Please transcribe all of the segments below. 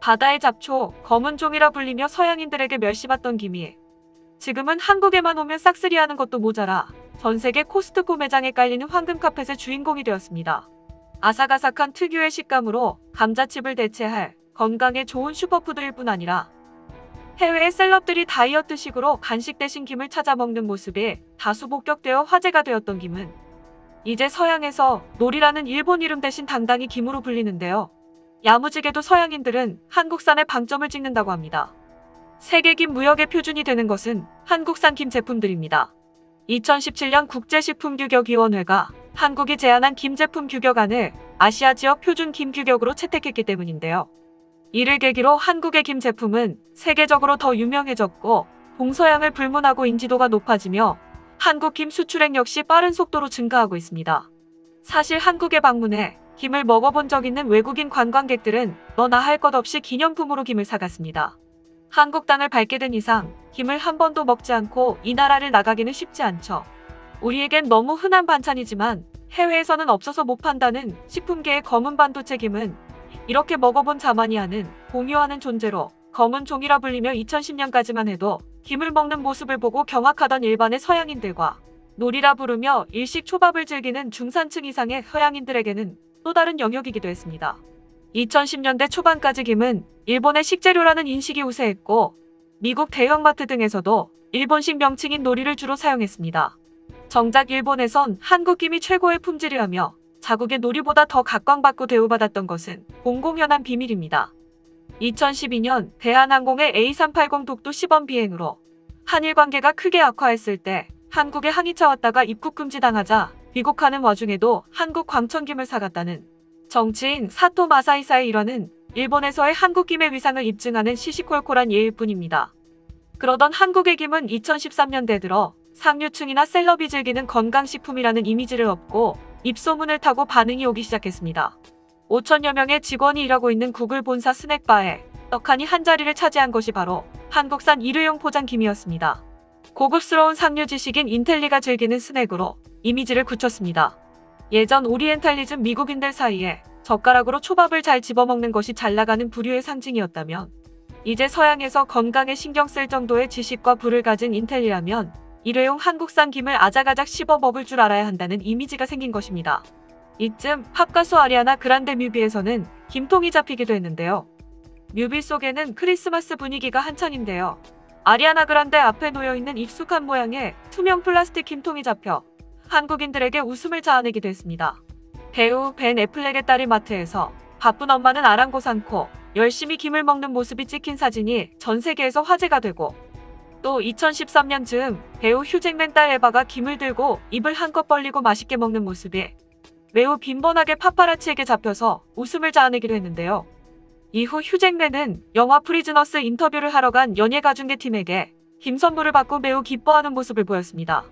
바다의 잡초, 검은 종이라 불리며 서양인들에게 멸시받던 김이 지금은 한국에만 오면 싹쓸이하는 것도 모자라 전 세계 코스트코 매장에 깔리는 황금 카펫의 주인공이 되었습니다. 아삭아삭한 특유의 식감으로 감자칩을 대체할 건강에 좋은 슈퍼푸드일 뿐 아니라 해외의 셀럽들이 다이어트식으로 간식 대신 김을 찾아 먹는 모습에 다수 복격되어 화제가 되었던 김은 이제 서양에서 놀이라는 일본 이름 대신 당당히 김으로 불리는데요. 야무지게도 서양인들은 한국산에 방점을 찍는다고 합니다. 세계 김 무역의 표준이 되는 것은 한국산 김 제품들입니다. 2017년 국제식품규격위원회가 한국이 제안한 김 제품 규격안을 아시아 지역 표준 김 규격으로 채택했기 때문인데요. 이를 계기로 한국의 김 제품은 세계적으로 더 유명해졌고 동서양을 불문하고 인지도가 높아지며 한국 김 수출액 역시 빠른 속도로 증가하고 있습니다. 사실 한국에 방문해 김을 먹어본 적 있는 외국인 관광객들은 너나 할 것 없이 기념품으로 김을 사갔습니다. 한국 땅을 밟게 된 이상 김을 한 번도 먹지 않고 이 나라를 나가기는 쉽지 않죠. 우리에겐 너무 흔한 반찬이지만 해외에서는 없어서 못 판다는 식품계의 검은 반도체 김은 이렇게 먹어본 자만이 아는 공유하는 존재로 검은 종이라 불리며 2010년까지만 해도 김을 먹는 모습을 보고 경악하던 일반의 서양인들과 놀이라 부르며 일식 초밥을 즐기는 중산층 이상의 서양인들에게는 또 다른 영역이기도 했습니다. 2010년대 초반까지 김은 일본의 식재료라는 인식이 우세했고 미국 대형마트 등에서도 일본식 명칭인 노리를 주로 사용했습니다. 정작 일본에선 한국 김이 최고의 품질이라며 자국의 놀이보다 더 각광받고 대우받았던 것은 공공연한 비밀입니다. 2012년 대한항공의 A380 독도 시범 비행으로 한일 관계가 크게 악화했을 때 한국에 항의차 왔다가 입국 금지당하자 귀국하는 와중에도 한국 광천김을 사갔다는 정치인 사토 마사이사의 일화는 일본에서의 한국김의 위상을 입증하는 시시콜콜한 예일 뿐입니다. 그러던 한국의 김은 2013년대 들어 상류층이나 셀럽이 즐기는 건강식품이라는 이미지를 얻고 입소문을 타고 반응이 오기 시작했습니다. 5천여 명의 직원이 일하고 있는 구글 본사 스낵바에 떡하니 한 자리를 차지한 것이 바로 한국산 일회용 포장 김이었습니다. 고급스러운 상류 지식인 인텔리가 즐기는 스낵으로 이미지를 굳혔습니다. 예전 오리엔탈리즘 미국인들 사이에 젓가락으로 초밥을 잘 집어먹는 것이 잘나가는 부류의 상징이었다면 이제 서양에서 건강에 신경 쓸 정도의 지식과 부를 가진 인텔리라면 일회용 한국산 김을 아작아작 씹어 먹을 줄 알아야 한다는 이미지가 생긴 것입니다. 이쯤 팝가수 아리아나 그란데 뮤비에서는 김통이 잡히기도 했는데요. 뮤비 속에는 크리스마스 분위기가 한창인데요. 아리아나 그란데 앞에 놓여있는 익숙한 모양의 투명 플라스틱 김통이 잡혀 한국인들에게 웃음을 자아내기도 했습니다. 배우 벤 애플렉의 딸이 마트에서 바쁜 엄마는 아랑곳 않고 열심히 김을 먹는 모습이 찍힌 사진이 전 세계에서 화제가 되고 또 2013년 즈음 배우 휴잭맨 딸 에바가 김을 들고 입을 한껏 벌리고 맛있게 먹는 모습이 매우 빈번하게 파파라치에게 잡혀서 웃음을 자아내기도 했는데요. 이후 휴잭맨은 영화 프리즈너스 인터뷰를 하러 간 연예가중계팀에게 김 선물을 받고 매우 기뻐하는 모습을 보였습니다.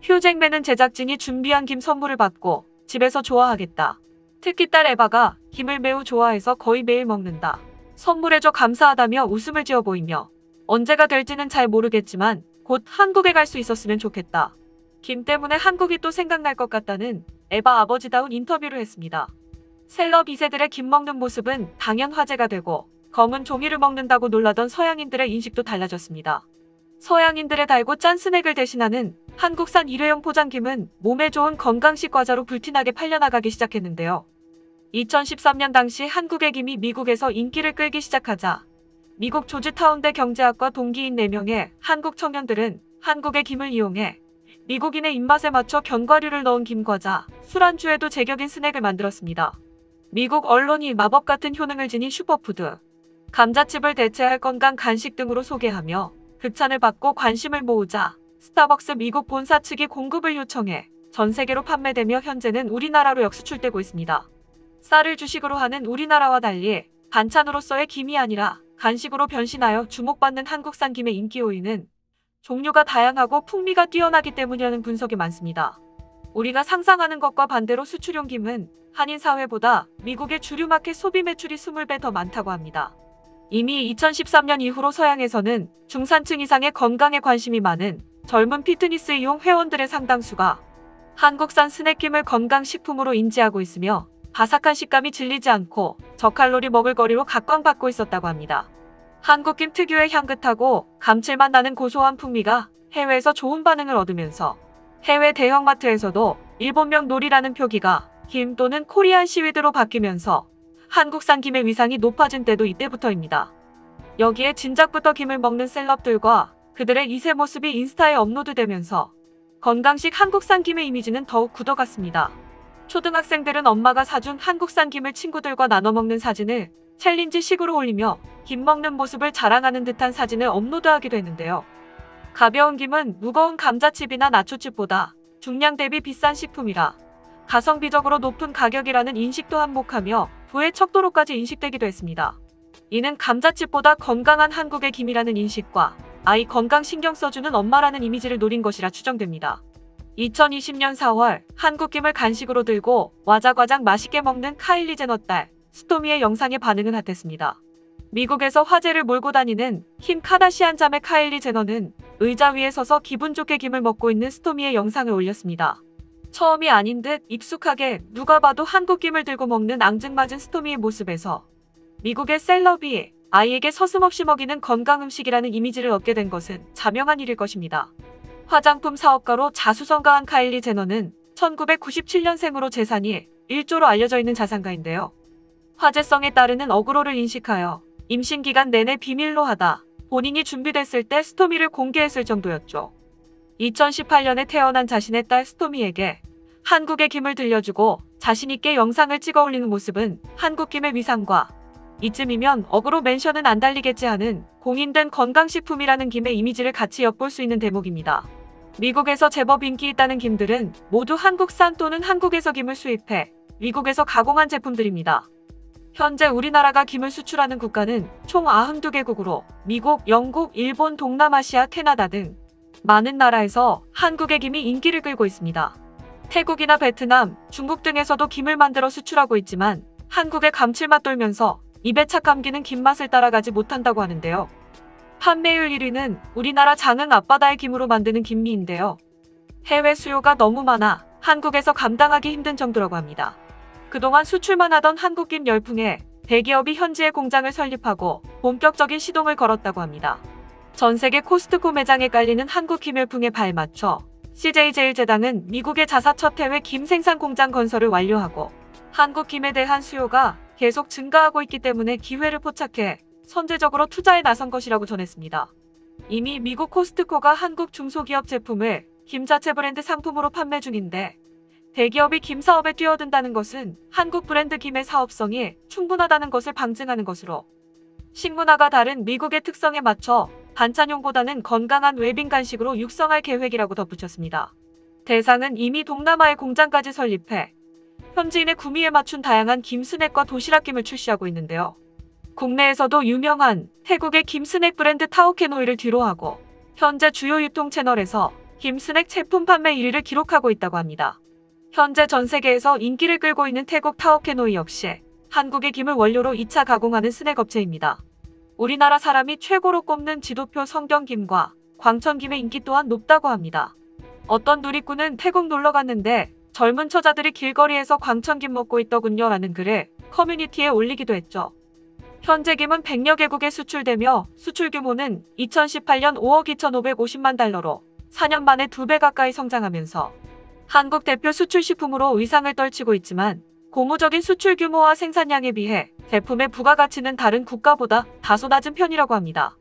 휴잭맨은 제작진이 준비한 김 선물을 받고 집에서 좋아하겠다. 특히 딸 에바가 김을 매우 좋아해서 거의 매일 먹는다. 선물해줘 감사하다며 웃음을 지어 보이며 언제가 될지는 잘 모르겠지만 곧 한국에 갈 수 있었으면 좋겠다. 김 때문에 한국이 또 생각날 것 같다는 에바 아버지다운 인터뷰를 했습니다. 셀럽 2세들의 김 먹는 모습은 당연 화제가 되고 검은 종이를 먹는다고 놀라던 서양인들의 인식도 달라졌습니다. 서양인들의 달고 짠 스낵을 대신하는 한국산 일회용 포장김은 몸에 좋은 건강식 과자로 불티나게 팔려나가기 시작했는데요. 2013년 당시 한국의 김이 미국에서 인기를 끌기 시작하자 미국 조지타운대 경제학과 동기인 4명의 한국 청년들은 한국의 김을 이용해 미국인의 입맛에 맞춰 견과류를 넣은 김과자, 술안주에도 제격인 스낵을 만들었습니다. 미국 언론이 마법 같은 효능을 지닌 슈퍼푸드, 감자칩을 대체할 건강 간식 등으로 소개하며 극찬을 받고 관심을 모으자 스타벅스 미국 본사 측이 공급을 요청해 전 세계로 판매되며 현재는 우리나라로 역수출되고 있습니다. 쌀을 주식으로 하는 우리나라와 달리 반찬으로서의 김이 아니라 간식으로 변신하여 주목받는 한국산 김의 인기 요인은 종류가 다양하고 풍미가 뛰어나기 때문이라는 분석이 많습니다. 우리가 상상하는 것과 반대로 수출용 김은 한인 사회보다 미국의 주류 마켓 소비 매출이 20배 더 많다고 합니다. 이미 2013년 이후로 서양에서는 중산층 이상의 건강에 관심이 많은 젊은 피트니스 이용 회원들의 상당수가 한국산 스낵김을 건강식품으로 인지하고 있으며 바삭한 식감이 질리지 않고 저칼로리 먹을거리로 각광받고 있었다고 합니다. 한국김 특유의 향긋하고 감칠맛 나는 고소한 풍미가 해외에서 좋은 반응을 얻으면서 해외 대형마트에서도 일본명 놀이라는 표기가 김 또는 코리안 시위드로 바뀌면서 한국산 김의 위상이 높아진 때도 이때부터입니다. 여기에 진작부터 김을 먹는 셀럽들과 그들의 2세 모습이 인스타에 업로드되면서 건강식 한국산 김의 이미지는 더욱 굳어갔습니다. 초등학생들은 엄마가 사준 한국산 김을 친구들과 나눠 먹는 사진을 챌린지식으로 올리며 김 먹는 모습을 자랑하는 듯한 사진을 업로드하기도 했는데요. 가벼운 김은 무거운 감자칩이나 나초칩보다 중량 대비 비싼 식품이라 가성비적으로 높은 가격이라는 인식도 한몫하며 부의 척도로까지 인식되기도 했습니다. 이는 감자칩보다 건강한 한국의 김이라는 인식과 아이 건강 신경 써주는 엄마라는 이미지를 노린 것이라 추정됩니다. 2020년 4월 한국김을 간식으로 들고 와자과장 맛있게 먹는 카일리 제너 딸 스토미의 영상에 반응은 핫했습니다. 미국에서 화제를 몰고 다니는 킴 카다시안 자매 카일리 제너는 의자 위에 서서 기분 좋게 김을 먹고 있는 스토미의 영상을 올렸습니다. 처음이 아닌 듯 익숙하게 누가 봐도 한국김을 들고 먹는 앙증맞은 스토미의 모습에서 미국의 셀럽이 아이에게 서슴없이 먹이는 건강 음식이라는 이미지를 얻게 된 것은 자명한 일일 것입니다. 화장품 사업가로 자수성가한 카일리 제너는 1997년생으로 재산이 1조로 알려져 있는 자산가인데요. 화제성에 따르는 어그로를 인식하여 임신 기간 내내 비밀로 하다 본인이 준비됐을 때 스토미를 공개했을 정도였죠. 2018년에 태어난 자신의 딸 스토미에게 한국의 김을 들려주고 자신있게 영상을 찍어 올리는 모습은 한국김의 위상과 이쯤이면 어그로 멘션은 안 달리겠지 하는 공인된 건강식품이라는 김의 이미지를 같이 엿볼 수 있는 대목입니다. 미국에서 제법 인기 있다는 김들은 모두 한국산 또는 한국에서 김을 수입해 미국에서 가공한 제품들입니다. 현재 우리나라가 김을 수출하는 국가는 총 92개국으로 미국, 영국, 일본, 동남아시아, 캐나다 등 많은 나라에서 한국의 김이 인기를 끌고 있습니다. 태국이나 베트남, 중국 등에서도 김을 만들어 수출하고 있지만 한국의 감칠맛 돌면서 입에 착 감기는 김맛을 따라가지 못한다고 하는데요. 판매율 1위는 우리나라 장흥 앞바다의 김으로 만드는 김미인데요. 해외 수요가 너무 많아 한국에서 감당하기 힘든 정도라고 합니다. 그동안 수출만 하던 한국김 열풍에 대기업이 현지에 공장을 설립하고 본격적인 시동을 걸었다고 합니다. 전 세계 코스트코 매장에 깔리는 한국김 열풍에 발맞춰 CJ제일제당은 미국의 자사 첫 해외 김 생산 공장 건설을 완료하고 한국김에 대한 수요가 계속 증가하고 있기 때문에 기회를 포착해 선제적으로 투자에 나선 것이라고 전했습니다. 이미 미국 코스트코가 한국 중소기업 제품을 김자체 브랜드 상품으로 판매 중인데 대기업이 김 사업에 뛰어든다는 것은 한국 브랜드 김의 사업성이 충분하다는 것을 방증하는 것으로 식문화가 다른 미국의 특성에 맞춰 반찬용보다는 건강한 웰빙 간식으로 육성할 계획이라고 덧붙였습니다. 대상은 이미 동남아에 공장까지 설립해 현지인의 구미에 맞춘 다양한 김 스낵과 도시락김을 출시하고 있는데요. 국내에서도 유명한 태국의 김 스낵 브랜드 타오케노이를 뒤로하고 현재 주요 유통 채널에서 김 스낵 제품 판매 1위를 기록하고 있다고 합니다. 현재 전 세계에서 인기를 끌고 있는 태국 타오케노이 역시 한국의 김을 원료로 2차 가공하는 스낵 업체입니다. 우리나라 사람이 최고로 꼽는 지도표 성경김과 광천김의 인기 또한 높다고 합니다. 어떤 누리꾼은 태국 놀러 갔는데 젊은 처자들이 길거리에서 광천김 먹고 있더군요 라는 글을 커뮤니티에 올리기도 했죠. 현재 김은 100여 개국에 수출되며 수출 규모는 2018년 5억 2,550만 달러로 4년 만에 2배 가까이 성장하면서 한국 대표 수출식품으로 위상을 떨치고 있지만 고무적인 수출 규모와 생산량에 비해 제품의 부가가치는 다른 국가보다 다소 낮은 편이라고 합니다.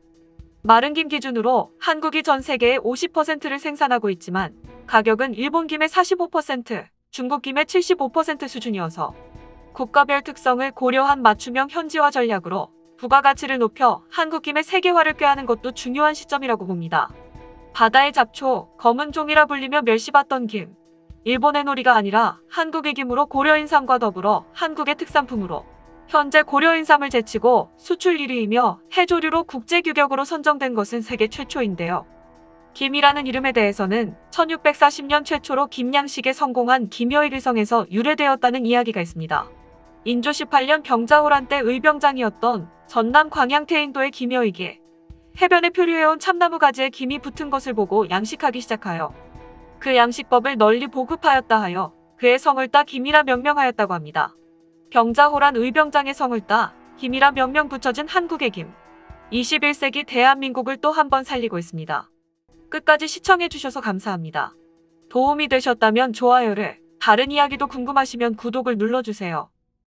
마른 김 기준으로 한국이 전 세계의 50%를 생산하고 있지만 가격은 일본 김의 45%, 중국 김의 75% 수준이어서 국가별 특성을 고려한 맞춤형 현지화 전략으로 부가가치를 높여 한국 김의 세계화를 꾀하는 것도 중요한 시점이라고 봅니다. 바다의 잡초, 검은 종이라 불리며 멸시받던 김. 일본의 놀이가 아니라 한국의 김으로 고려인삼과 더불어 한국의 특산품으로 현재 고려인삼을 제치고 수출 1위이며 해조류로 국제규격으로 선정된 것은 세계 최초인데요. 김이라는 이름에 대해서는 1640년 최초로 김양식에 성공한 김여일성에서 유래되었다는 이야기가 있습니다. 인조 18년 병자호란 때 의병장이었던 전남 광양태인도의 김여익이 해변에 표류해온 참나무 가지에 김이 붙은 것을 보고 양식하기 시작하여 그 양식법을 널리 보급하였다 하여 그의 성을 따 김이라 명명하였다고 합니다. 병자호란 의병장의 성을 따 김이라 명명 붙여진 한국의 김. 21세기 대한민국을 또 한 번 살리고 있습니다. 끝까지 시청해주셔서 감사합니다. 도움이 되셨다면 좋아요를, 다른 이야기도 궁금하시면 구독을 눌러주세요.